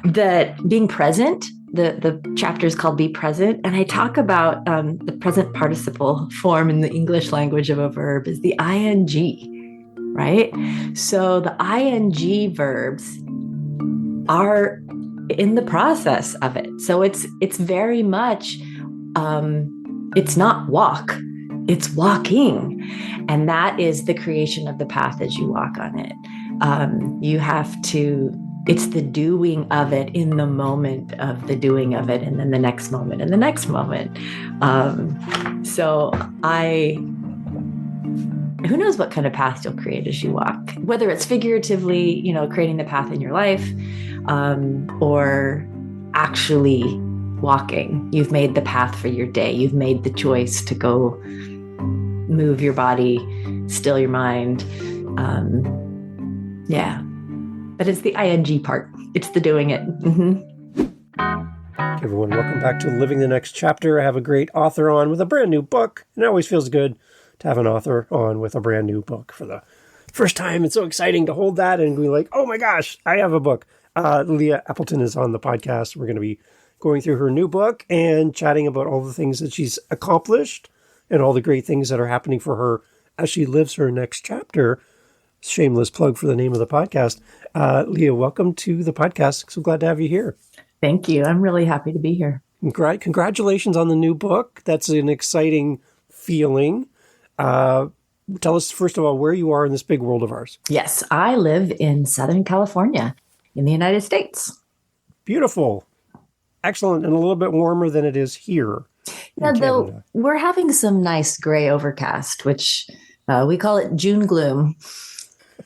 that being present, the chapter is called Be Present. And I talk about the present participle form in the English language of a verb is the ing, right? So the ing verbs are in the process of it. So it's very much, it's not walk, it's walking. And that is the creation of the path as you walk on it. You have to, it's the doing of it in the moment of the doing of it, and then the next moment and the next moment. So who knows what kind of path you'll create as you walk, whether it's figuratively, creating the path in your life, or actually walking. You've made the path for your day. You've made the choice to go move your body, still your mind. Yeah. But it's the ing part. It's the doing it. Mm-hmm. Hey everyone, welcome back to Living the Next Chapter. I have a great author on with a brand new book, and it always feels good to have an author on with a brand new book for the first time. It's so exciting to hold that and be like, oh my gosh, I have a book. Lea Appleton is on the podcast. We're going to be going through her new book and chatting about all the things that she's accomplished and all the great things that are happening for her as she lives her next chapter. Shameless plug for the name of the podcast. Lea, welcome to the podcast. So glad to have you here. Thank you. I'm really happy to be here. Congratulations on the new book. That's an exciting feeling. Tell us, first of all, where you are in this big world of ours. Yes, I live in Southern California in the United States. Beautiful. Excellent. And a little bit warmer than it is here. Yeah, though we're having some nice gray overcast, which we call it June gloom.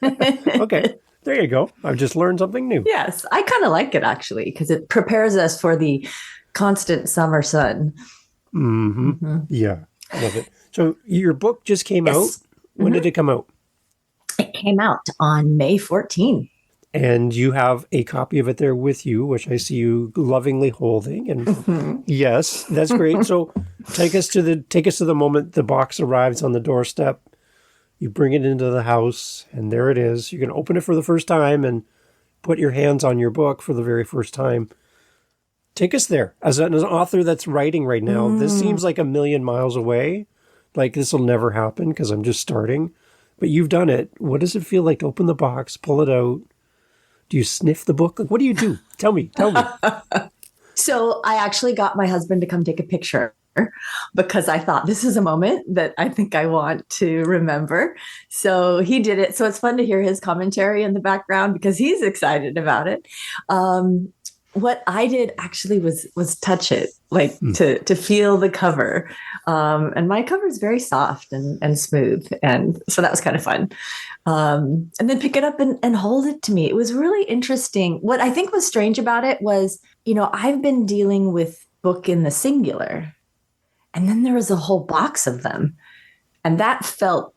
Okay, there you go. I've just learned something new. Yes, I kind of like it actually because it prepares us for the constant summer sun. Mm-hmm. Mm-hmm. Yeah, I love it. So your book just came out. When did it come out? It came out on May 14th. And you have a copy of it there with you, which I see you lovingly holding. And yes, that's great. So take us to the moment the box arrives on the doorstep. You bring it into the house, and there it is. You can open it for the first time and put your hands on your book for the very first time. Take us there. As an author that's writing right now, this seems like a million miles away. Like this will never happen because I'm just starting. But you've done it. What does it feel like to open the box, pull it out? Do you sniff the book? Like, what do you do? Tell me. So I actually got my husband to come take a picture because I thought this is a moment that I think I want to remember. So he did it. So it's fun to hear his commentary in the background because he's excited about it. What I did actually was touch it, like to feel the cover. And my cover is very soft and smooth. And so that was kind of fun. And then pick it up and hold it to me. It was really interesting. What I think was strange about it was, I've been dealing with book in the singular. And then there was a whole box of them. And that felt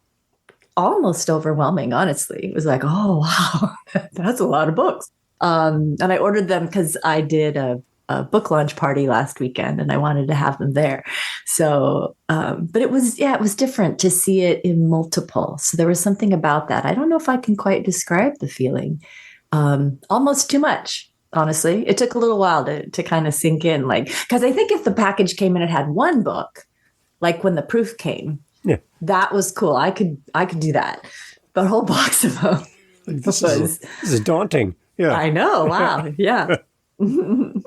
almost overwhelming, honestly. It was like, oh, wow, that's a lot of books. And I ordered them because I did a book launch party last weekend and I wanted to have them there. So, but it was different to see it in multiple. So there was something about that. I don't know if I can quite describe the feeling. Almost too much. Honestly, it took a little while to kind of sink in, because I think if the package came and it had one book, like when the proof came, that was cool. I could do that. But a whole box of them. This is daunting. Yeah, I know. Wow. Yeah.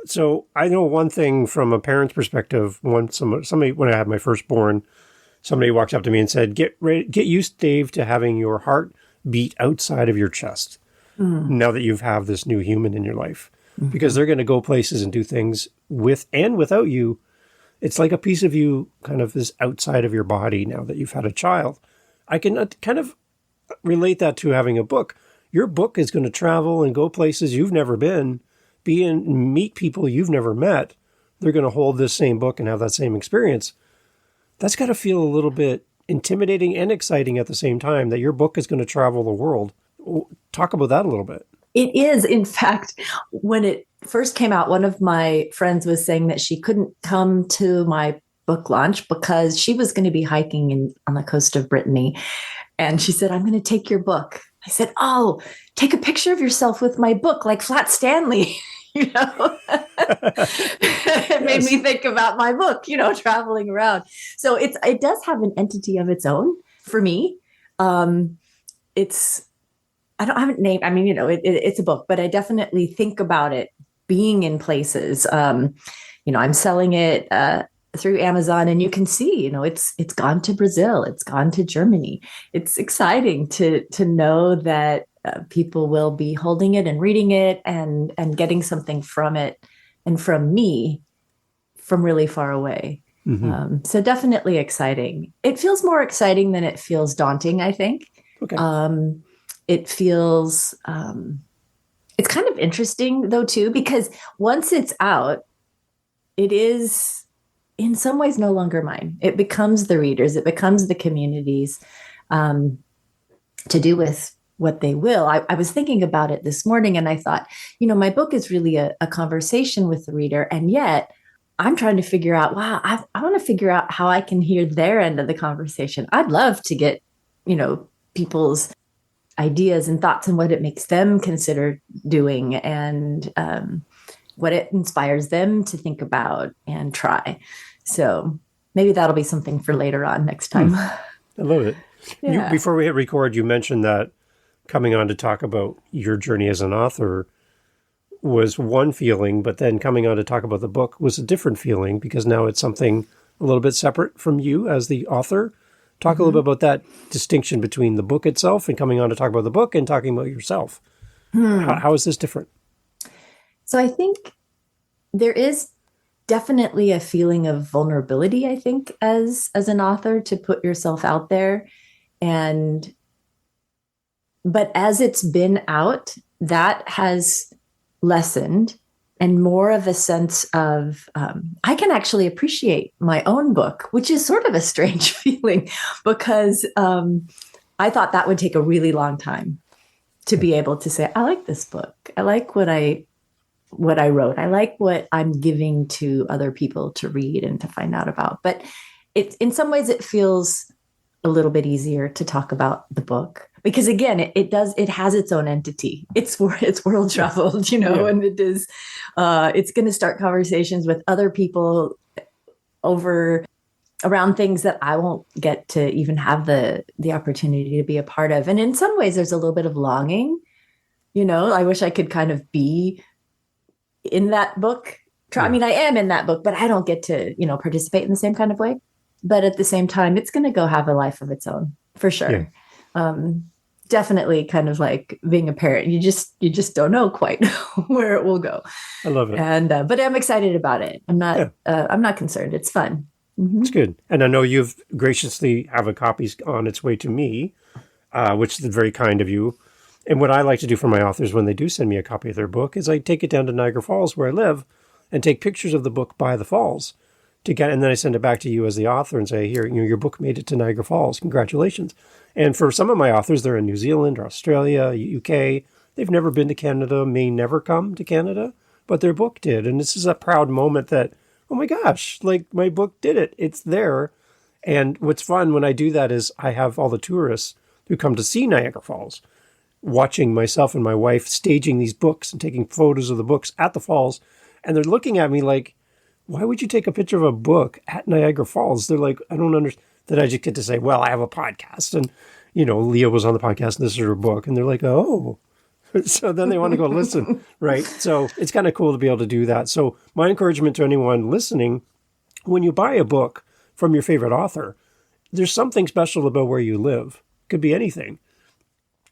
So I know one thing from a parent's perspective. Somebody, when I had my firstborn, somebody walked up to me and said, "Get used, Dave, to having your heart beat outside of your chest." Now that you have this new human in your life, because they're going to go places and do things with and without you. It's like a piece of you kind of is outside of your body now that you've had a child. I can kind of relate that to having a book. Your book is going to travel and go places you've never been, meet people you've never met. They're going to hold this same book and have that same experience. That's got to feel a little bit intimidating and exciting at the same time that your book is going to travel the world. Talk about that a little bit. It is. In fact, when it first came out, one of my friends was saying that she couldn't come to my book launch because she was going to be hiking on the coast of Brittany. And she said, "I'm going to take your book." I said, "Oh, take a picture of yourself with my book, like Flat Stanley." you know. It made me think about my book, traveling around. So it does have an entity of its own for me. It's I don't have a name. I mean, it's a book, but I definitely think about it being in places. I'm selling it through Amazon, and you can see, it's gone to Brazil, it's gone to Germany. It's exciting to know that people will be holding it and reading it and getting something from it and from me from really far away. So definitely exciting. It feels more exciting than it feels daunting, I think. Okay. It feels it's kind of interesting though too, because once it's out, it is in some ways no longer mine. It becomes the readers, it becomes the communities, to do with what they will. I was thinking about it this morning, and I thought, my book is really a conversation with the reader, and yet I'm trying to figure out, wow, I want to figure out how I can hear their end of the conversation. I'd love to get, people's ideas and thoughts and what it makes them consider doing, and what it inspires them to think about and try. So maybe that'll be something for later on next time. I love it. Yeah. Before we hit record, you mentioned that coming on to talk about your journey as an author was one feeling, but then coming on to talk about the book was a different feeling, because now it's something a little bit separate from you as the author. Talk a little bit about that distinction between the book itself and coming on to talk about the book and talking about yourself. How is this different? So I think there is definitely a feeling of vulnerability, I think, as an author, to put yourself out there. But as it's been out, that has lessened, and more of a sense of I can actually appreciate my own book, which is sort of a strange feeling, because I thought that would take a really long time to be able to say, I like this book. I like what I wrote. I like what I'm giving to other people to read and to find out about. But in some ways it feels a little bit easier to talk about the book, because again, it has its own entity. It's world traveled, and it's going to start conversations with other people around things that I won't get to even have the opportunity to be a part of. And in some ways there's a little bit of longing, I wish I could kind of be in that book. I mean, I am in that book, but I don't get to, participate in the same kind of way. But at the same time, it's going to go have a life of its own, for sure. Yeah. Definitely kind of like being a parent. You just don't know quite where it will go. I love it. And, but I'm excited about it. I'm not concerned. It's fun. Mm-hmm. It's good. And I know you've graciously have a copy on its way to me, which is very kind of you. And what I like to do for my authors when they do send me a copy of their book is I take it down to Niagara Falls, where I live, and take pictures of the book by the falls and then I send it back to you as the author and say, here, your book made it to Niagara Falls. Congratulations. And for some of my authors, they're in New Zealand or Australia, UK. They've never been to Canada, may never come to Canada, but their book did. And this is a proud moment that, oh my gosh, like my book did it. It's there. And what's fun when I do that is I have all the tourists who come to see Niagara Falls watching myself and my wife staging these books and taking photos of the books at the falls. And they're looking at me like, why would you take a picture of a book at Niagara Falls? They're like, I don't understand. That I just get to say, well, I have a podcast. And, Lea was on the podcast and this is her book. And they're like, oh. So then they want to go listen, right? So it's kind of cool to be able to do that. So my encouragement to anyone listening, when you buy a book from your favorite author, there's something special about where you live. Could be anything.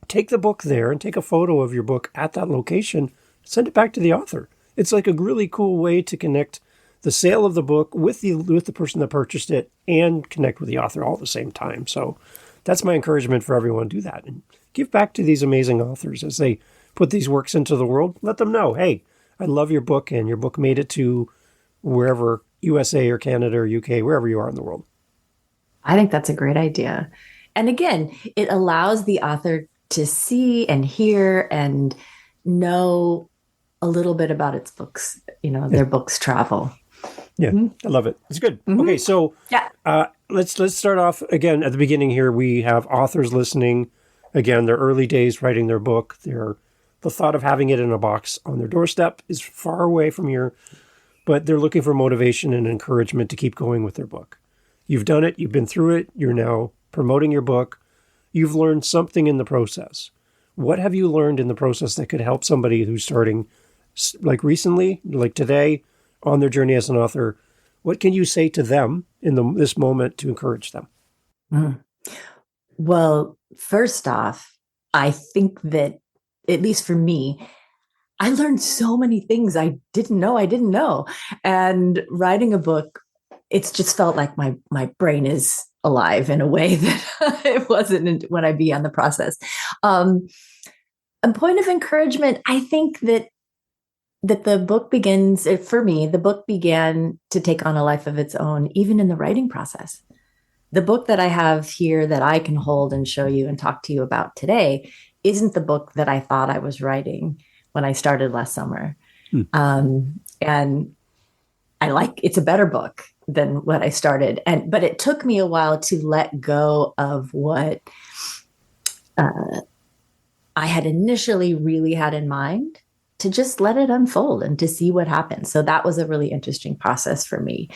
Take the book there and take a photo of your book at that location. Send it back to the author. It's like a really cool way to connect the sale of the book with the person that purchased it and connect with the author all at the same time. So that's my encouragement for everyone. Do that and give back to these amazing authors as they put these works into the world. Let them know, hey, I love your book, and your book made it to wherever, USA or Canada or UK, wherever you are in the world. I think that's a great idea. And again, it allows the author to see and hear and know a little bit about its books, their books travel. Yeah, I love it. It's good. Mm-hmm. Okay, so let's start off again at the beginning here. We have authors listening. Again, they're early days writing their book. They're the thought of having it in a box on their doorstep is far away from here, but they're looking for motivation and encouragement to keep going with their book. You've done it. You've been through it. You're now promoting your book. You've learned something in the process. What have you learned in the process that could help somebody who's starting, like recently, like today, on their journey as an author? What can you say to them in this moment to encourage them? Mm. Well, first off, I think that, at least for me, I learned so many things I didn't know. And writing a book, it's just felt like my brain is alive in a way that it wasn't when I began the process. A point of encouragement, I think that the book begins, for me, the book began to take on a life of its own, even in the writing process. The book that I have here that I can hold and show you and talk to you about today isn't the book that I thought I was writing when I started last summer. And it's a better book than what I started. But it took me a while to let go of what I had initially really had in mind, to just let it unfold and to see what happens. So that was a really interesting process for me.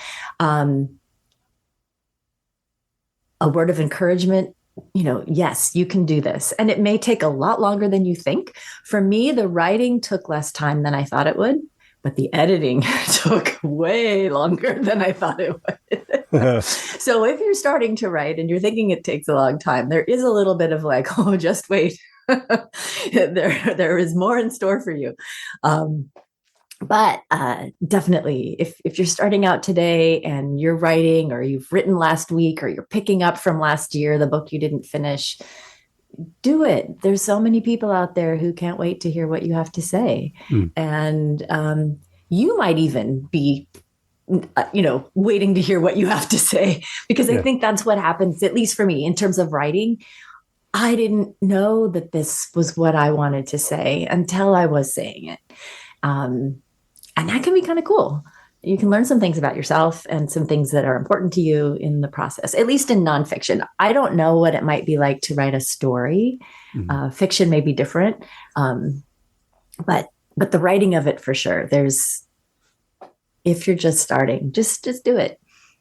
A word of encouragement, yes, you can do this. And it may take a lot longer than you think. For me, the writing took less time than I thought it would, but the editing took way longer than I thought it would. So if you're starting to write and you're thinking it takes a long time, there is a little bit of like, oh, just wait. There is more in store for you. But definitely, if you're starting out today and you're writing, or you've written last week, or you're picking up from last year, the book you didn't finish, do it. There's so many people out there who can't wait to hear what you have to say. And you might even be, waiting to hear what you have to say, because I think that's what happens, at least for me, in terms of writing. I didn't know that this was what I wanted to say until I was saying it. And that can be kind of cool. You can learn some things about yourself and some things that are important to you in the process, at least in nonfiction. I don't know what it might be like to write a story. Fiction may be different. But the writing of it, for sure, if you're just starting, just do it.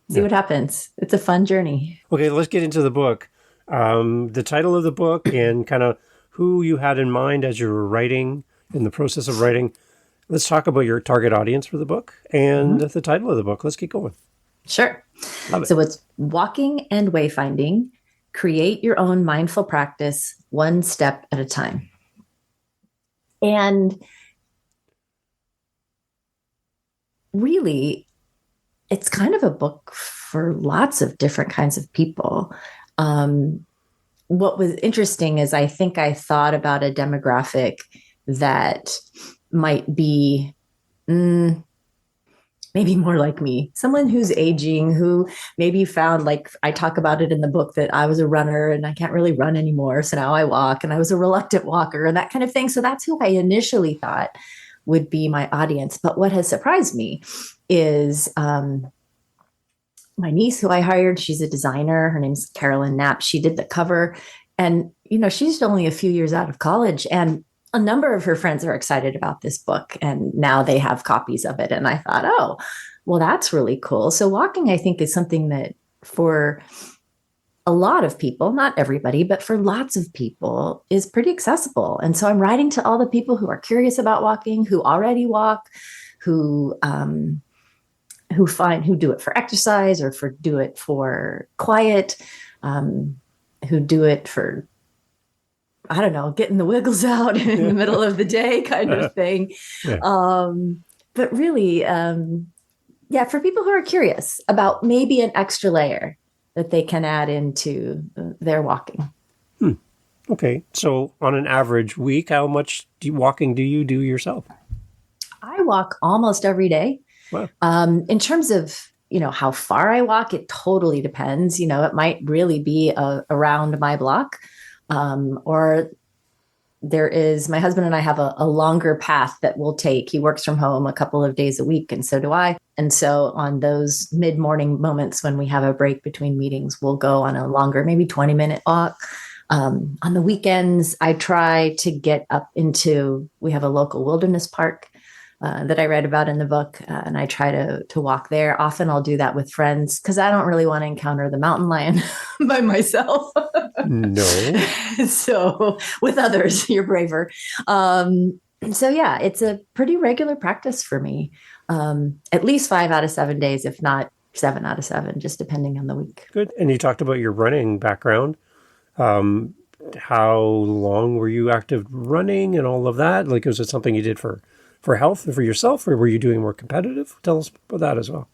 See what happens. It's a fun journey. Okay, let's get into the book. The title of the book and kind of who you had in mind as you were writing, in the process of writing. Let's talk about your target audience for the book and the title of the book. Let's get going. Sure. So it's Walking and Wayfinding. Create your own mindful practice, one step at a time. And really, it's kind of a book for lots of different kinds of people. What was interesting is I think I thought about a demographic that might be maybe more like me, someone who's aging, who maybe found, like I talk about it in the book, that I was a runner and I can't really run anymore. So now I walk, and I was a reluctant walker and that kind of thing. So that's who I initially thought would be my audience. But what has surprised me is my niece, who I hired. She's a designer. Her name's Carolyn Knapp. She did the cover, and she's only a few years out of college, and a number of her friends are excited about this book, and now they have copies of it. And I thought, oh, well, that's really cool. So walking, I think, is something that for a lot of people, not everybody, but for lots of people, is pretty accessible. And so I'm writing to all the people who are curious about walking, who already walk, who do it for exercise, or do it for quiet, who do it for, I don't know, getting the wiggles out in the middle of the day kind of thing. But really, for people who are curious about maybe an extra layer that they can add into their walking. Okay. So on an average week, how much walking do you do yourself? I walk almost every day. Wow. In terms of, how far I walk, it totally depends. It might really be around my block. Or there is, my husband and I have a longer path that we'll take. He works from home a couple of days a week, and so do I. And so on those mid-morning moments when we have a break between meetings, we'll go on a longer, maybe 20-minute walk. On the weekends, I try to get up into, we have a local wilderness park that I read about in the book, and I try to walk there. Often I'll do that with friends because I don't really want to encounter the mountain lion by myself. No. So with others, you're braver. So yeah, it's a pretty regular practice for me. At least 5 out of 7 days, if not 7 out of 7, just depending on the week. Good. And you talked about your running background. How long were you active running and all of that? Like, was it something you did for health and for yourself, or were you doing more competitive? Tell us about that as well.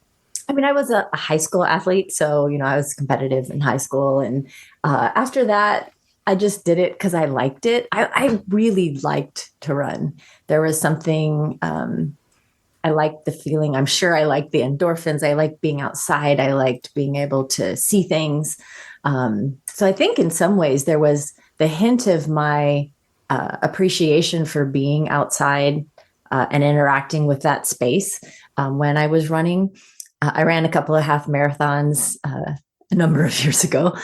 I mean, I was a high school athlete, so I was competitive in high school, and after that, I just did it because I liked it. I really liked to run. There was something I liked the feeling. I'm sure I liked the endorphins. I liked being outside. I liked being able to see things. So I think in some ways there was the hint of my appreciation for being outside and interacting with that space when I was running. I ran a couple of half marathons a number of years ago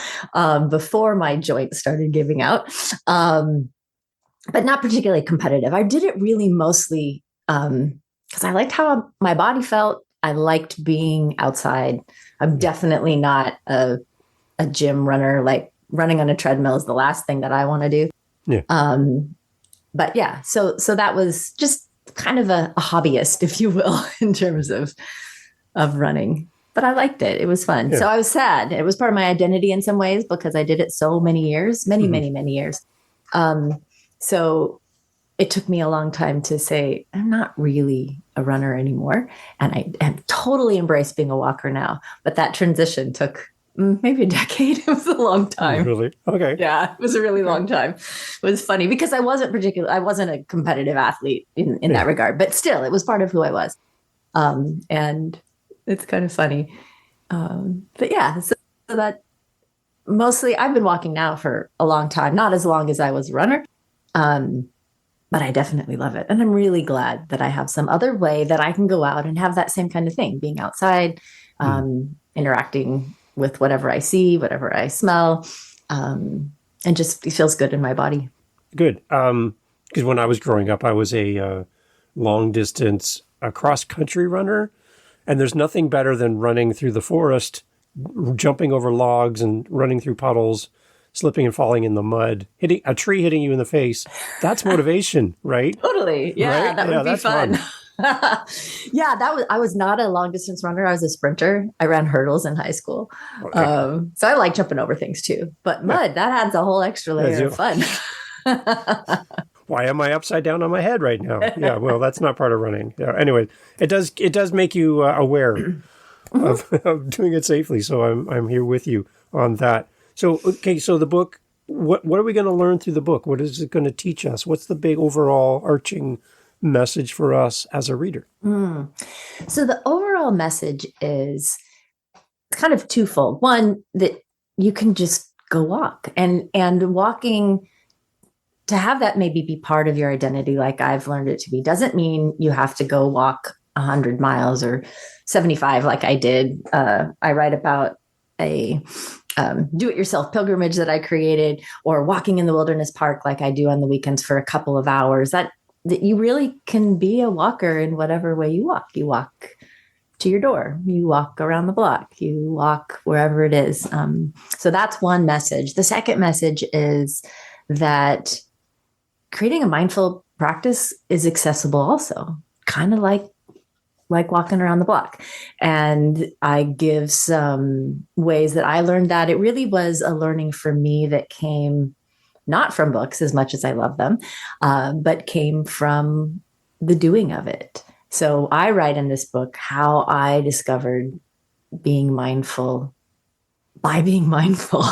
before my joints started giving out, but not particularly competitive. I did it really mostly because I liked how my body felt. I liked being outside. I'm definitely not a gym runner. Like running on a treadmill is the last thing that I want to do. Yeah. But yeah, so that was just kind of a hobbyist, if you will, in terms of running. But I liked it. It was fun. Yeah. So I was sad. It was part of my identity in some ways because I did it so many years, many years. So it took me a long time to say, I'm not really a runner anymore. And I have totally embraced being a walker now. But that transition took maybe a decade. It was a long time. Really? Okay. Yeah, it was a really long time. It was funny because I wasn't a competitive athlete in that regard, but still it was part of who I was. And it's kind of funny. But yeah, so that mostly I've been walking now for a long time, not as long as I was a runner. But I definitely love it. And I'm really glad that I have some other way that I can go out and have that same kind of thing, being outside, interacting with whatever I see, whatever I smell, and just it feels good in my body. Good. Because when I was growing up, I was a long distance cross-country runner. And there's nothing better than running through the forest, jumping over logs and running through puddles, slipping and falling in the mud, hitting a tree, hitting you in the face. That's motivation, right? Totally. Yeah, right? That would be fun. Yeah, I was not a long distance runner. I was a sprinter. I ran hurdles in high school. Okay. So I like jumping over things too. But mud, that adds a whole extra layer of fun. Why am I upside down on my head right now? Yeah, well, that's not part of running. Yeah, anyway, it does make you aware of doing it safely. So I'm here with you on that. So okay, so the book, what are we going to learn through the book? What is it going to teach us? What's the big overall arching message for us as a reader? So the overall message is kind of twofold. One, that you can just go walk, and walking, to have that maybe be part of your identity, like I've learned it to be, doesn't mean you have to go walk 100 miles or 75 like I did. I write about a do-it-yourself pilgrimage that I created, or walking in the wilderness park like I do on the weekends for a couple of hours. That you really can be a walker in whatever way you walk. You walk to your door, you walk around the block, you walk wherever it is. So that's one message. The second message is that creating a mindful practice is accessible also, kind of like walking around the block. And I give some ways that I learned that. It really was a learning for me that came not from books as much as I love them, but came from the doing of it. So I write in this book how I discovered being mindful by being mindful.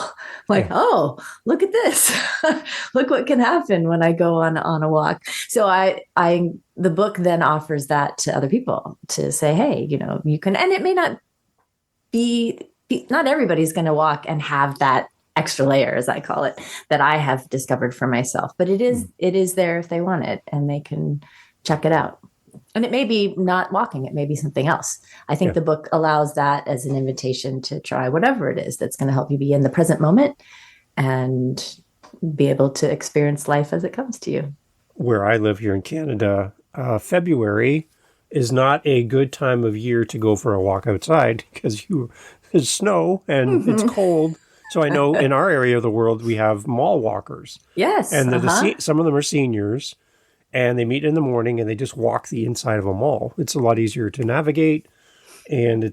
Like, oh, look at this. Look what can happen when I go on a walk. So the book then offers that to other people to say, hey, you can, and it may not be not everybody's going to walk and have that extra layer, as I call it, that I have discovered for myself, but it is there if they want it, and they can check it out. And it may be not walking, it may be something else. I think the book allows that as an invitation to try whatever it is that's going to help you be in the present moment and be able to experience life as it comes to you. Where I live here in Canada, February is not a good time of year to go for a walk outside because there's snow and it's cold. So I know in our area of the world, we have mall walkers. Yes. And some of them are seniors, and they meet in the morning and they just walk the inside of a mall. It's a lot easier to navigate, and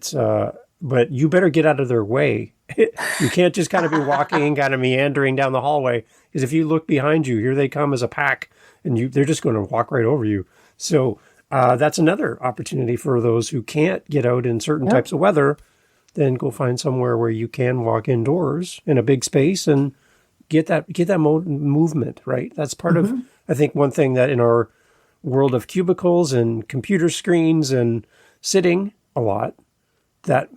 but you better get out of their way. You can't just kind of be walking, kind of meandering down the hallway, because if you look behind you, here they come as a pack, and they're just going to walk right over you. So that's another opportunity for those who can't get out in certain types of weather. Then go find somewhere where you can walk indoors in a big space and get that movement, right? That's part of, I think, one thing that in our world of cubicles and computer screens and sitting a lot, that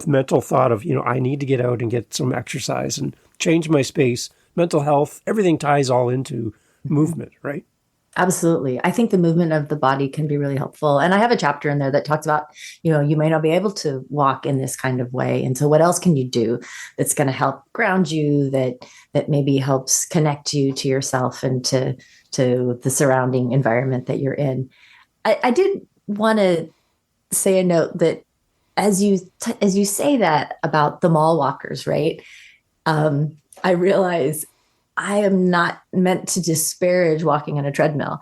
mental thought of, I need to get out and get some exercise and change my space, mental health, everything ties all into movement, right? Absolutely. I think the movement of the body can be really helpful. And I have a chapter in there that talks about, you may not be able to walk in this kind of way. And so what else can you do that's going to help ground you, that maybe helps connect you to yourself and to the surrounding environment that you're in? I did want to say a note that as you say that about the mall walkers, right? I realize I am not meant to disparage walking on a treadmill,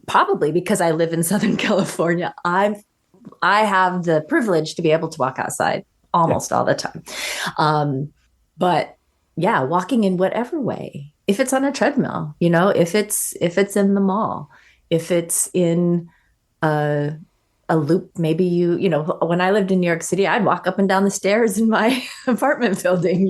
probably because I live in Southern California. I have the privilege to be able to walk outside almost all the time. But yeah, walking in whatever way, if it's on a treadmill, if it's in the mall, if it's in a loop, maybe when I lived in New York City, I'd walk up and down the stairs in my apartment building,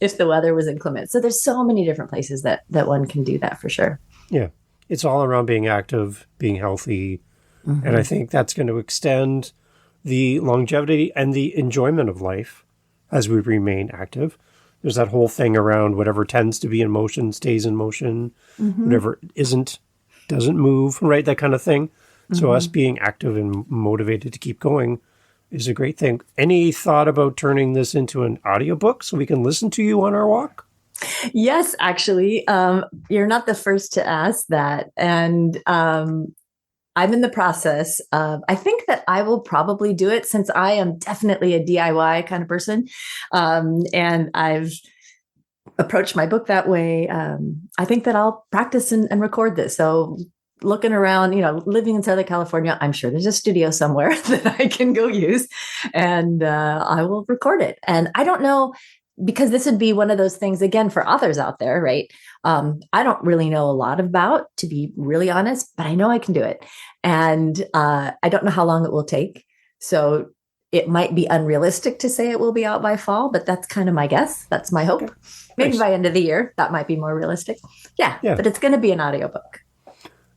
if the weather was inclement. So there's so many different places that one can do that for sure. Yeah. It's all around being active, being healthy. And I think that's going to extend the longevity and the enjoyment of life as we remain active. There's that whole thing around whatever tends to be in motion stays in motion, whatever isn't doesn't move, right? That kind of thing. So us being active and motivated to keep going is a great thing. Any thought about turning this into an audiobook so we can listen to you on our walk? Yes, actually. You're not the first to ask that. And I'm in the process of, I think that I will probably do it since I am definitely a DIY kind of person. And I've approached my book that way. I think that I'll practice and record this. So looking around, living in Southern California, I'm sure there's a studio somewhere that I can go use, and I will record it. And I don't know, because this would be one of those things, again, for authors out there, right? I don't really know a lot about, to be really honest, but I know I can do it. And I don't know how long it will take. So it might be unrealistic to say it will be out by fall, but that's kind of my guess. That's my hope. Okay. Maybe by end of the year, that might be more realistic. Yeah. But it's going to be an audiobook.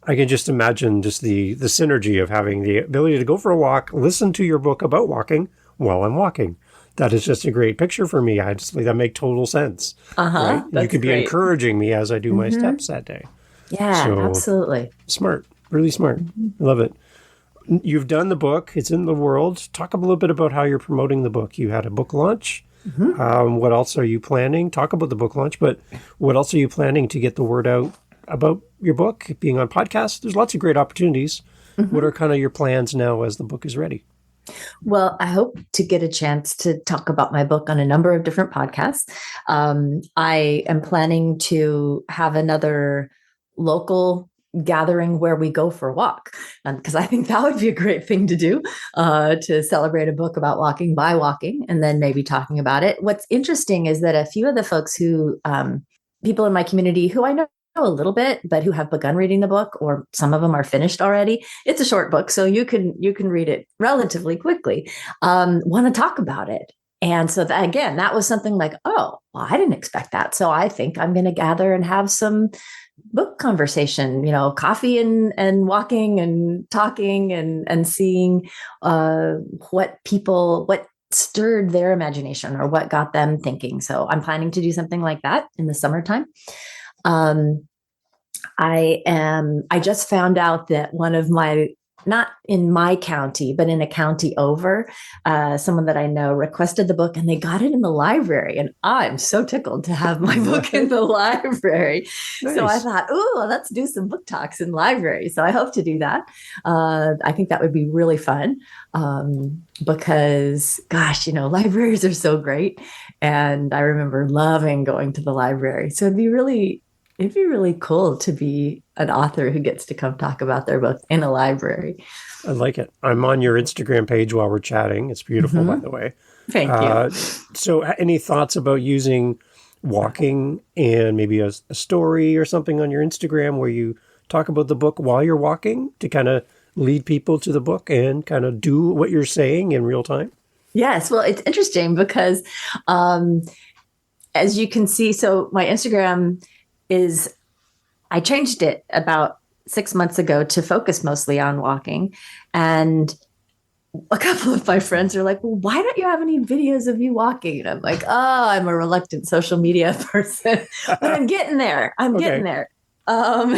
I can just imagine just the synergy of having the ability to go for a walk, listen to your book about walking while I'm walking. That is just a great picture for me. That make total sense. Right? You could be encouraging me as I do my steps that day. Yeah, so, absolutely. Smart, really smart. I love it. You've done the book. It's in the world. Talk a little bit about how you're promoting the book. You had a book launch. What else are you planning? Talk about the book launch, but what else are you planning to get the word out about your book, being on podcasts? There's lots of great opportunities. What are kind of your plans now as the book is ready? Well, I hope to get a chance to talk about my book on a number of different podcasts. I am planning to have another local gathering where we go for a walk, because I think that would be a great thing to do, to celebrate a book about walking by walking, and then maybe talking about it. What's interesting is that a few of the folks who, people in my community who I know a little bit, but who have begun reading the book, or some of them are finished already. It's a short book, so you can read it relatively quickly. Want to talk about it. And so that was something like, oh, well, I didn't expect that. So I think I'm going to gather and have some book conversation, coffee and walking and talking and seeing what stirred their imagination or what got them thinking. So I'm planning to do something like that in the summertime. I just found out that one of my not in my county, but in a county over, someone that I know requested the book and they got it in the library. And I'm so tickled to have my book in What? the library. So I Nice. thought, oh, let's do some book talks in libraries. So I hope to do that. I think that would be really fun because, gosh, libraries are so great. And I remember loving going to the library. So it'd be really cool to be an author who gets to come talk about their book in a library. I like it. I'm on your Instagram page while we're chatting. It's beautiful, by Mm-hmm. the way. Thank you. Uh, so, any thoughts about using walking and maybe a story or something on your Instagram where you talk about the book while you're walking to kind of lead people to the book and kind of do what you're saying in real time? Yes. Well, it's interesting because um, as you can see, so my Instagram is, I changed it about 6 months ago to focus mostly on walking. And a couple of my friends are like, well, why don't you have any videos of you walking? And I'm like, oh, I'm a reluctant social media person, but I'm getting there. I'm getting Okay. there.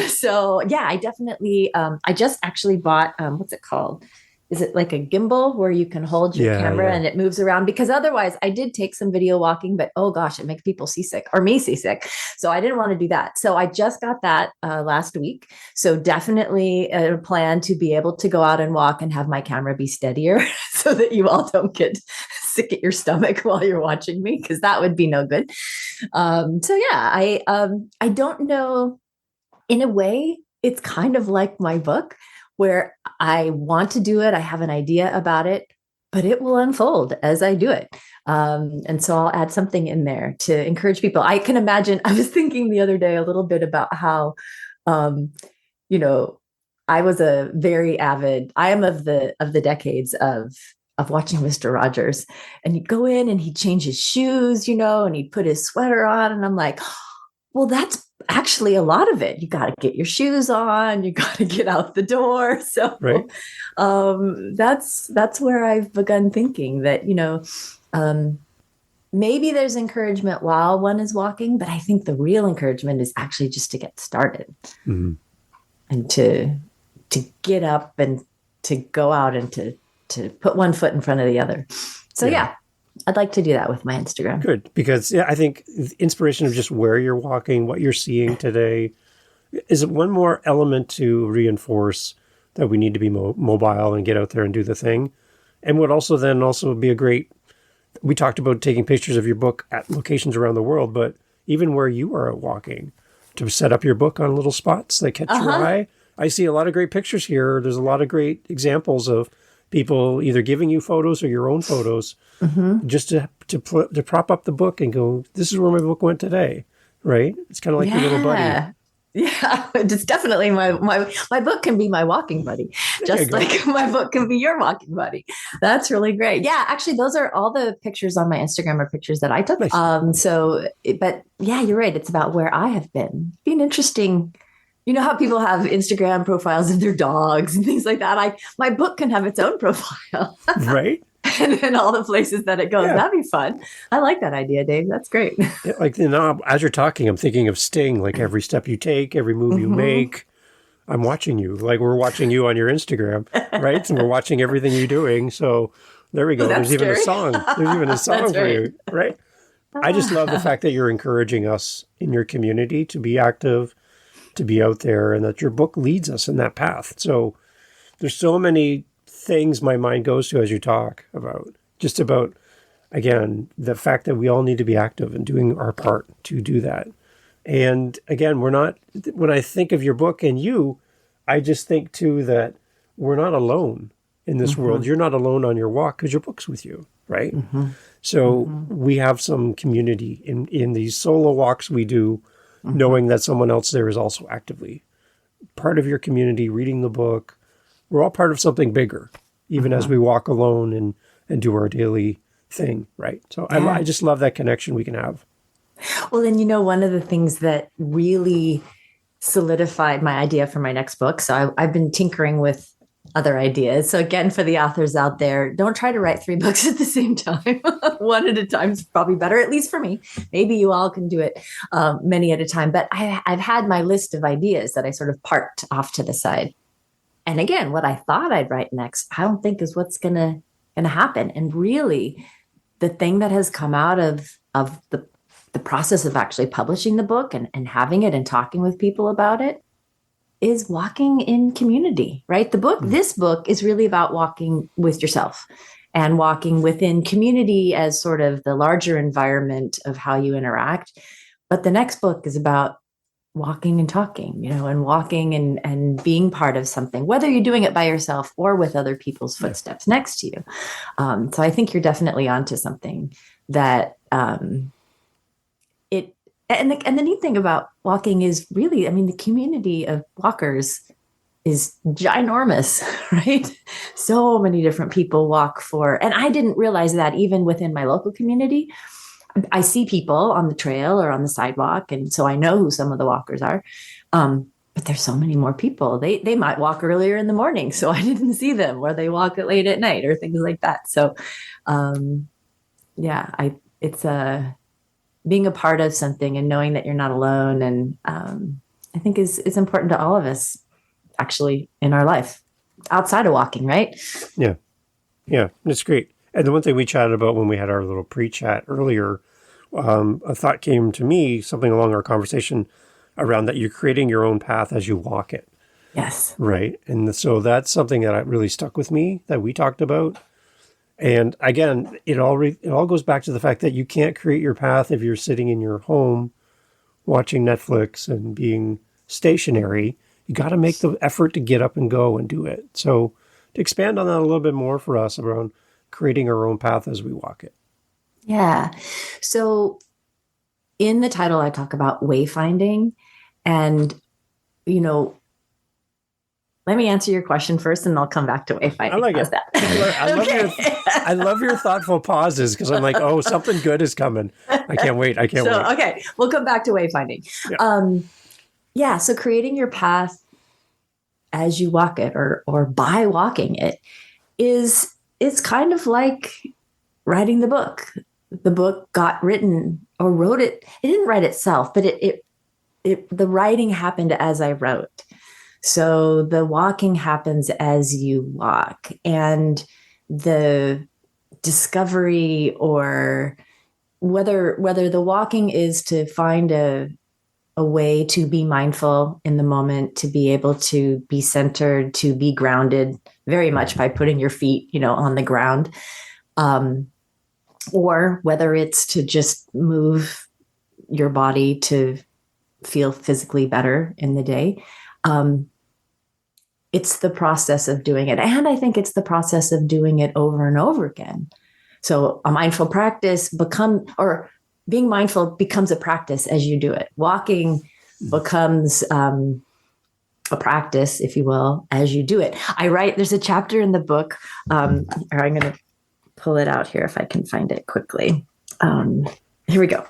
So yeah, I definitely, I just actually bought, what's it called? Is it like a gimbal where you can hold your Yeah, camera yeah. and it moves around? Because otherwise, I did take some video walking, but oh gosh, it makes people seasick or me seasick. So I didn't want to do that. So I just got that last week. So definitely a plan to be able to go out and walk and have my camera be steadier so that you all don't get sick at your stomach while you're watching me, because that would be no good. So yeah, I don't know. In a way, it's kind of like my book where I want to do it. I have an idea about it, but it will unfold as I do it. And so I'll add something in there to encourage people. I can imagine, I was thinking the other day a little bit about how, um, you know, I was a very avid, I am of the decades of watching Mr. Rogers. And he'd go in and he'd change his shoes, and he'd put his sweater on. And I'm like, well, that's actually a lot of it. You got to get your shoes on, you got to get out the door. So Right. that's where I've begun thinking that, um, maybe there's encouragement while one is walking, but I think the real encouragement is actually just to get started Mhm. and to get up and to go out and to put one foot in front of the other. So Yeah. yeah, I'd like to do that with my Instagram. Good. Because yeah, I think the inspiration of just where you're walking, what you're seeing today is one more element to reinforce that we need to be mobile and get out there and do the thing. And would also then also be a great, we talked about taking pictures of your book at locations around the world, but even where you are walking to set up your book on little spots that catch your Uh-huh. eye. I see a lot of great pictures here. There's a lot of great examples of people either giving you photos or your own photos Mm-hmm. just to prop up the book and go, this is where my book went today, right? It's kind of like your little buddy. Yeah. Yeah, it's definitely my book can be my walking buddy, There you just go. like my book can be your walking buddy. That's really great. Yeah, actually, those are all the pictures on my Instagram are pictures that I took. Nice. But yeah, you're right. It's about where I have been. Being interesting. You know how people have Instagram profiles of their dogs and things like that. My book can have its own profile, Right? and then all the places that it goes. Yeah. That'd be fun. I like that idea, Dave. That's great. Yeah, like as you're talking, I'm thinking of Sting. Like every step you take, every move you Hmm. make, I'm watching you. Like we're watching you on your Instagram, right? And we're watching everything you're doing. So there we Oh, go. that's There's even a scary. song. There's even a song That's for right. you, right? I just love the fact that you're encouraging us in your community to be active, to be out there, and that your book leads us in that path. So there's so many things my mind goes to as you talk about, just about, again, the fact that we all need to be active and doing our part to do that. And again, we're not, when I think of your book and you, I just think too that we're not alone in this world. Hmm. You're not alone on your walk because your book's with you, right? Hmm. So Hmm. we have some community in these solo walks we do, Hmm. knowing that someone else there is also actively part of your community, reading the book. We're all part of something bigger, even as Hmm. we walk alone and do our daily thing, right? So I Yeah. just love that connection we can have. Well, and one of the things that really solidified my idea for my next book. So I've been tinkering with other ideas. So again, for the authors out there, don't try to write three books at the same time. One at a time is probably better, at least for me. Maybe you all can do it many at a time. But I've had my list of ideas that I sort of parked off to the side. And again, what I thought I'd write next, I don't think is what's gonna happen. And really, the thing that has come out of the process of actually publishing the book and having it and talking with people about it is walking in community, right? This book is really about walking with yourself and walking within community as sort of the larger environment of how you interact. But the next book is about walking and talking, and walking and being part of something, whether you're doing it by yourself or with other people's footsteps next to you. So I think you're definitely onto something that it and the neat thing about walking is really, I mean, the community of walkers is ginormous, right? So many different people walk for, and I didn't realize that even within my local community. I see people on the trail or on the sidewalk, and so I know who some of the walkers are. But there's so many more people. They might walk earlier in the morning, so I didn't see them, or they walk it late at night, or things like that. So, it's being a part of something and knowing that you're not alone, and I think is important to all of us, actually, in our life outside of walking, right? Yeah, it's great. And the one thing we chatted about when we had our little pre-chat earlier, a thought came to me, something along our conversation around that you're creating your own path as you walk it. Yes. Right. And so that's something that really stuck with me that we talked about. And again, it all goes back to the fact that you can't create your path if you're sitting in your home watching Netflix and being stationary. You got to make the effort to get up and go and do it. So to expand on that a little bit more for us around creating our own path as we walk it. Yeah. So in the title, I talk about wayfinding, and, let me answer your question first, and I'll come back to wayfinding. I like How's it. that? I love your thoughtful pauses, because I'm like, oh, something good is coming. I can't wait. wait. Okay, we'll come back to wayfinding. Yeah. So creating your path as you walk it, or by walking it, it's kind of like writing the book. The book got written, or wrote it. It didn't write itself, but the writing happened as I wrote. So the walking happens as you walk, and the discovery, or whether the walking is to find a way to be mindful in the moment, to be able to be centered, to be grounded, very much by putting your feet, on the ground, or whether it's to just move your body to feel physically better in the day. It's the process of doing it. And I think it's the process of doing it over and over again. So a mindful practice being mindful becomes a practice as you do it. Walking becomes a practice, if you will, as you do it. There's a chapter in the book, or I'm going to pull it out here if I can find it quickly. Here we go.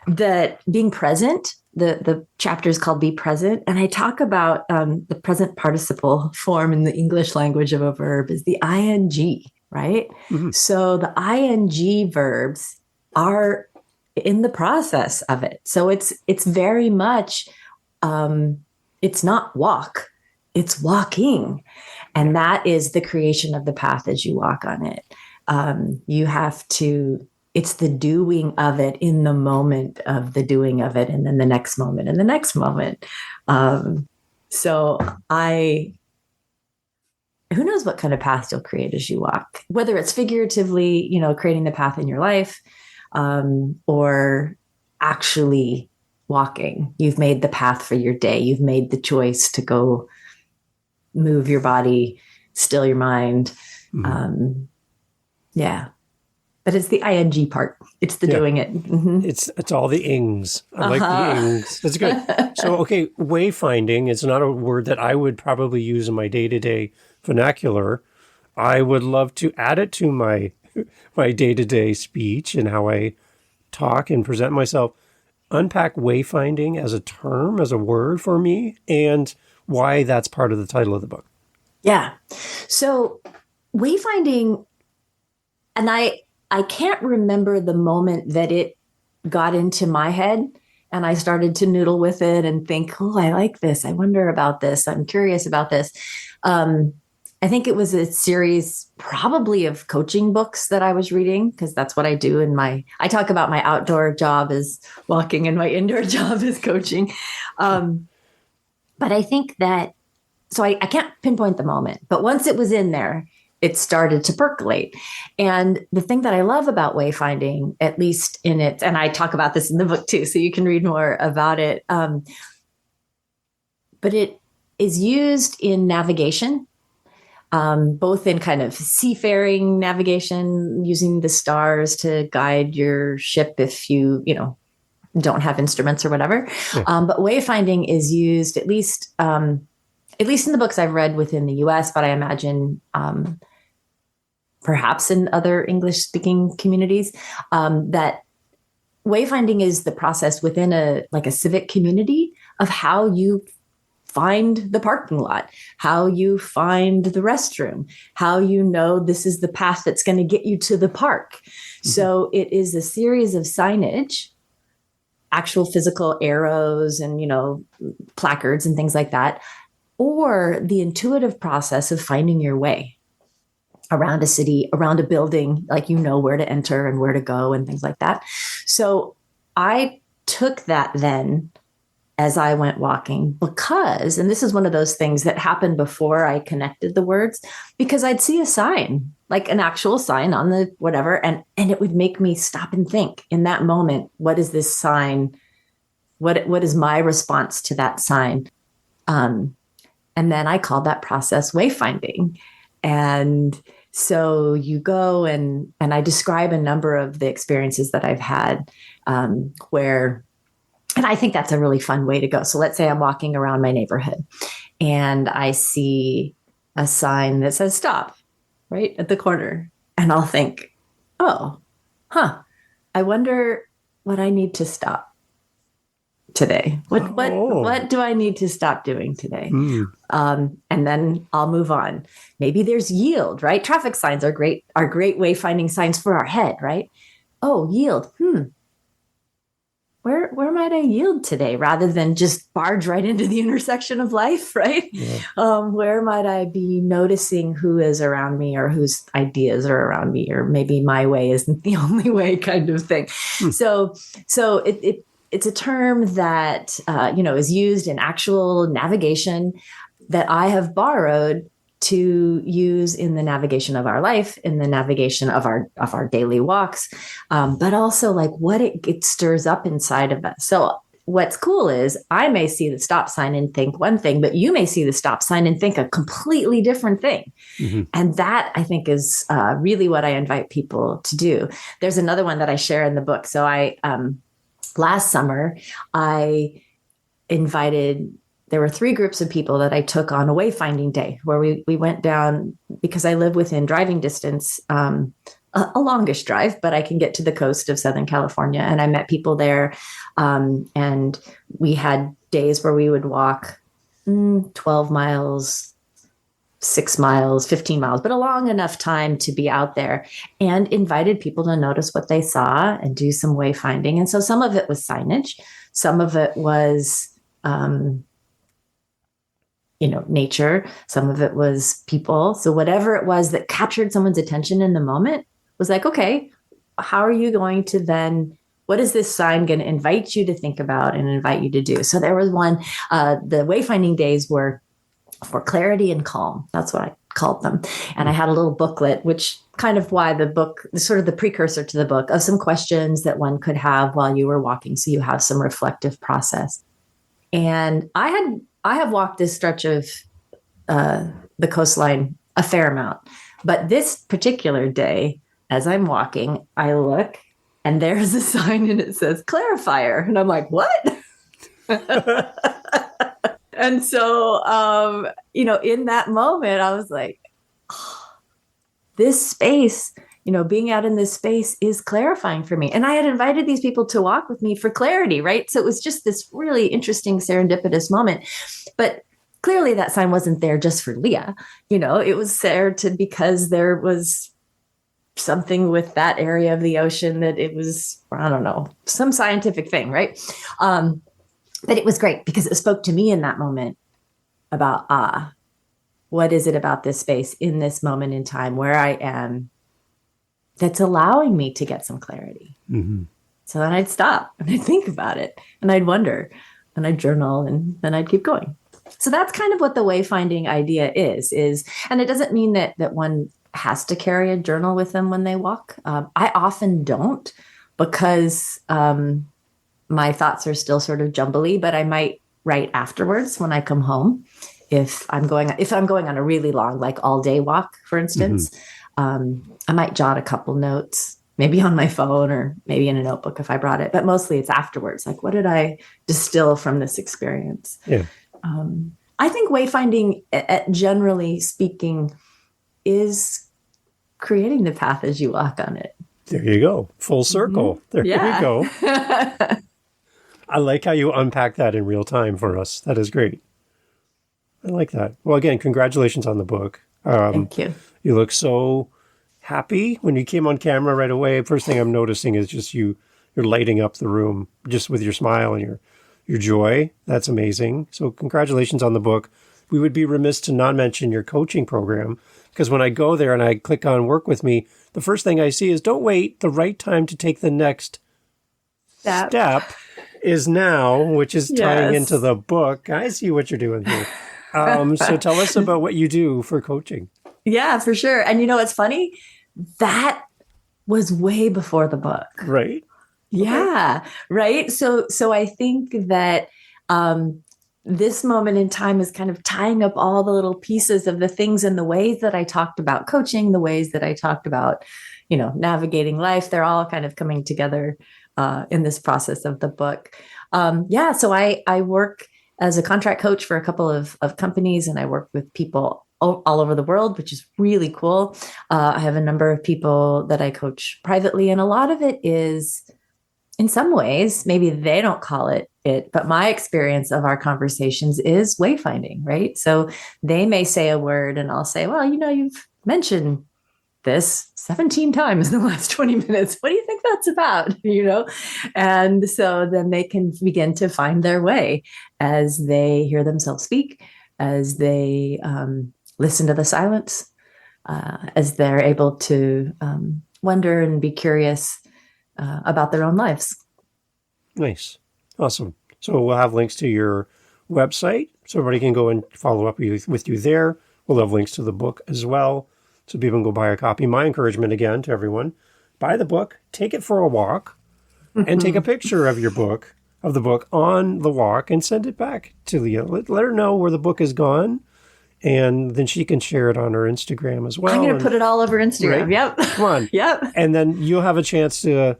That being present, the chapter is called Be Present. And I talk about the present participle form in the English language of a verb is the ing, right? Mm-hmm. So the ing verbs are in the process of it. So it's very much, it's not walk, it's walking. And that is the creation of the path as you walk on it. You have to, it's the doing of it in the moment of the doing of it, and then the next moment and the next moment. So who knows what kind of path you'll create as you walk, whether it's figuratively, creating the path in your life, or actually walking. You've made the path for your day. You've made the choice to go move your body, still your mind. Mm-hmm. But it's the ing part. It's the doing it. Mm-hmm. It's all the ings. I like the ings. That's good. So, okay, wayfinding is not a word that I would probably use in my day-to-day vernacular. I would love to add it to my day-to-day speech and how I talk and present myself. Unpack wayfinding as a term, as a word for me, and why that's part of the title of the book. Yeah. So wayfinding, and I can't remember the moment that it got into my head. And I started to noodle with it and think, oh, I like this. I wonder about this. I'm curious about this. Um, I think it was a series probably of coaching books that I was reading, because that's what I do I talk about my outdoor job as walking and my indoor job as coaching. Um, but I think that, so I can't pinpoint the moment, but once it was in there, it started to percolate. And the thing that I love about wayfinding, at least in it, and I talk about this in the book too, so you can read more about it. But it is used in navigation, both in kind of seafaring navigation, using the stars to guide your ship if don't have instruments or whatever. Yeah. But wayfinding is used at least in the books I've read within the U.S., but I imagine perhaps in other English-speaking communities, that wayfinding is the process within a civic community of how you find the parking lot, how you find the restroom, how you know this is the path that's going to get you to the park. Mm-hmm. So it is a series of signage, actual physical arrows and, placards and things like that, or the intuitive process of finding your way around a city, around a building, like where to enter and where to go and things like that. So I took that then as I went walking because, and this is one of those things that happened before I connected the words, because I'd see a sign, like an actual sign on the whatever, and it would make me stop and think in that moment, what is this sign? What is my response to that sign? And then I called that process wayfinding. And so you go and I describe a number of the experiences that I've had where, and I think that's a really fun way to go. So let's say I'm walking around my neighborhood and I see a sign that says stop right at the corner. And I'll think, oh, I wonder what I need to stop today. What do I need to stop doing today? And then I'll move on. Maybe there's yield, right? Traffic signs are great wayfinding signs for our head, right? Oh, yield. Where might I yield today rather than just barge right into the intersection of life, right? Yeah. Where might I be noticing who is around me or whose ideas are around me, or maybe my way isn't the only way kind of thing. So it's a term that, is used in actual navigation that I have borrowed to use in the navigation of our life, in the navigation of our daily walks, but also like what it stirs up inside of us. So what's cool is I may see the stop sign and think one thing, but you may see the stop sign and think a completely different thing. Mm-hmm. And that I think is really what I invite people to do. There's another one that I share in the book. So last summer, I invited, there were 3 groups of people that I took on a wayfinding day where we went down, because I live within driving distance, a longish drive, but I can get to the coast of Southern California. And I met people there. And we had days where we would walk 12 miles, 6 miles, 15 miles, but a long enough time to be out there, and invited people to notice what they saw and do some wayfinding. And so some of it was signage. Some of it was, nature. Some of it was people. So whatever it was that captured someone's attention in the moment was like, okay, how are you going to then, what is this sign going to invite you to think about and invite you to do? So there was one, the wayfinding days were for clarity and calm. That's what I called them. And I had a little booklet, which kind of why the book, sort of the precursor to the book, of some questions that one could have while you were walking. So you have some reflective process. And I have walked this stretch of the coastline a fair amount. But this particular day, as I'm walking, I look and there's a sign and it says clarifier. And I'm like, what? And so, in that moment, I was like, this space, being out in this space is clarifying for me. And I had invited these people to walk with me for clarity, right? So it was just this really interesting serendipitous moment. But clearly that sign wasn't there just for Lea. It was there because there was something with that area of the ocean that it was, I don't know, some scientific thing, right? But it was great because it spoke to me in that moment about, what is it about this space in this moment in time where I am that's allowing me to get some clarity? Mm-hmm. So then I'd stop and I'd think about it and I'd wonder and I'd journal and then I'd keep going. So that's kind of what the wayfinding idea is, and it doesn't mean that one has to carry a journal with them when they walk. I often don't because my thoughts are still sort of jumbly, but I might write afterwards when I come home. If I'm going on a really long, like all day walk, for instance, I might jot a couple notes, maybe on my phone or maybe in a notebook if I brought it, but mostly it's afterwards. Like, what did I distill from this experience? Yeah. I think wayfinding, generally speaking, is creating the path as you walk on it. There you go. Full circle. There you go. I like how you unpack that in real time for us. That is great. I like that. Well, again, congratulations on the book. Thank you. You look so happy when you came on camera right away. First thing I'm noticing is just you're lighting up the room just with your smile and your joy. That's amazing. So congratulations on the book. We would be remiss to not mention your coaching program, because when I go there and I click on work with me, the first thing I see is don't wait. The right time to take the next step is now, which is tying into the book. I see what you're doing here. So tell us about what you do for coaching. Yeah, for sure. And it's funny, that was way before the book. Right. Yeah. Okay. Right. So I think that this moment in time is kind of tying up all the little pieces of the things and the ways that I talked about coaching, the ways that I talked about, navigating life. They're all kind of coming together in this process of the book. So I work as a contract coach for a couple of companies, and I work with people all over the world, which is really cool. I have a number of people that I coach privately, and a lot of it is, in some ways, maybe they don't call it, but my experience of our conversations is wayfinding, right? So they may say a word and I'll say, well, you've mentioned this 17 times in the last 20 minutes. What do you think that's about? And so then they can begin to find their way as they hear themselves speak, as they listen to the silence, as they're able to wonder and be curious about their own lives. Nice. Awesome. So we'll have links to your website so everybody can go and follow up with you there. We'll have links to the book as well, so people can go buy a copy. My encouragement again to everyone, buy the book, take it for a walk, and take a picture of the book on the walk and send it back to Lea. Let her know where the book has gone, and then she can share it on her Instagram as well. I'm going to put it all over Instagram. Right? Yep. Come on. Yep. And then you'll have a chance to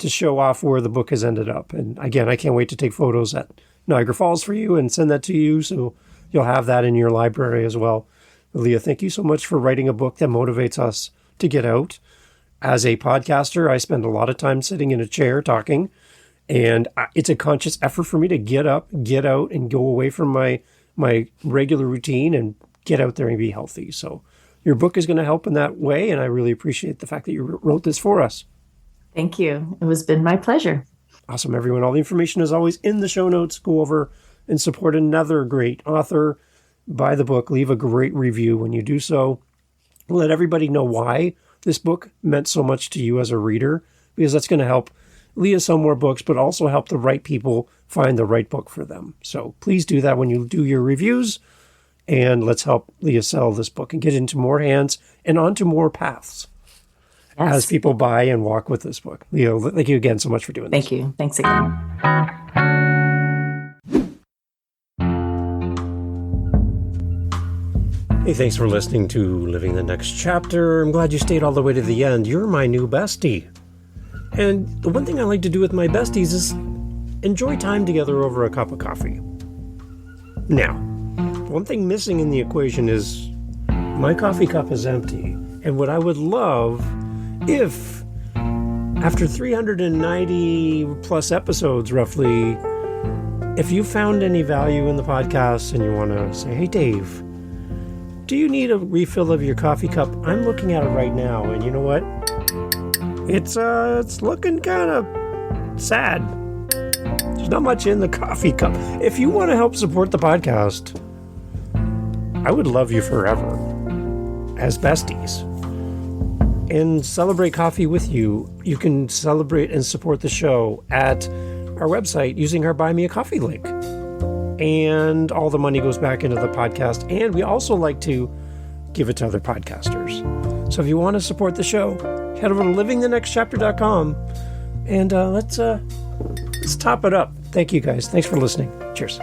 show off where the book has ended up. And again, I can't wait to take photos at Niagara Falls for you and send that to you, so you'll have that in your library as well. Lea, thank you so much for writing a book that motivates us to get out. As a podcaster, I spend a lot of time sitting in a chair talking, and it's a conscious effort for me to get up, get out, and go away from my regular routine and get out there and be healthy. So your book is going to help in that way, and I really appreciate the fact that you wrote this for us. Thank you. It has been my pleasure. Awesome, everyone. All the information is always in the show notes. Go over and support another great author. Buy the book. Leave a great review when you do so. Let everybody know why this book meant so much to you as a reader, because that's going to help Lea sell more books, but also help the right people find the right book for them. So please do that when you do your reviews, and let's help Lea sell this book and get into more hands and onto more paths as people buy and walk with this book. Lea, thank you again so much for doing this. Thank you. Thanks again. Hey, thanks for listening to Living the Next Chapter. I'm glad you stayed all the way to the end. You're my new bestie. And the one thing I like to do with my besties is enjoy time together over a cup of coffee. Now, one thing missing in the equation is my coffee cup is empty. And what I would love if, after 390 plus episodes roughly, if you found any value in the podcast and you want to say, hey, Dave, do you need a refill of your coffee cup? I'm looking at it right now, and you know what? It's looking kind of sad. There's not much in the coffee cup. If you want to help support the podcast, I would love you forever as besties and celebrate coffee with you. You can celebrate and support the show at our website using our Buy Me a Coffee link. And all the money goes back into the podcast. And we also like to give it to other podcasters. So if you want to support the show, head over to livingthenextchapter.com and let's top it up. Thank you guys. Thanks for listening. Cheers.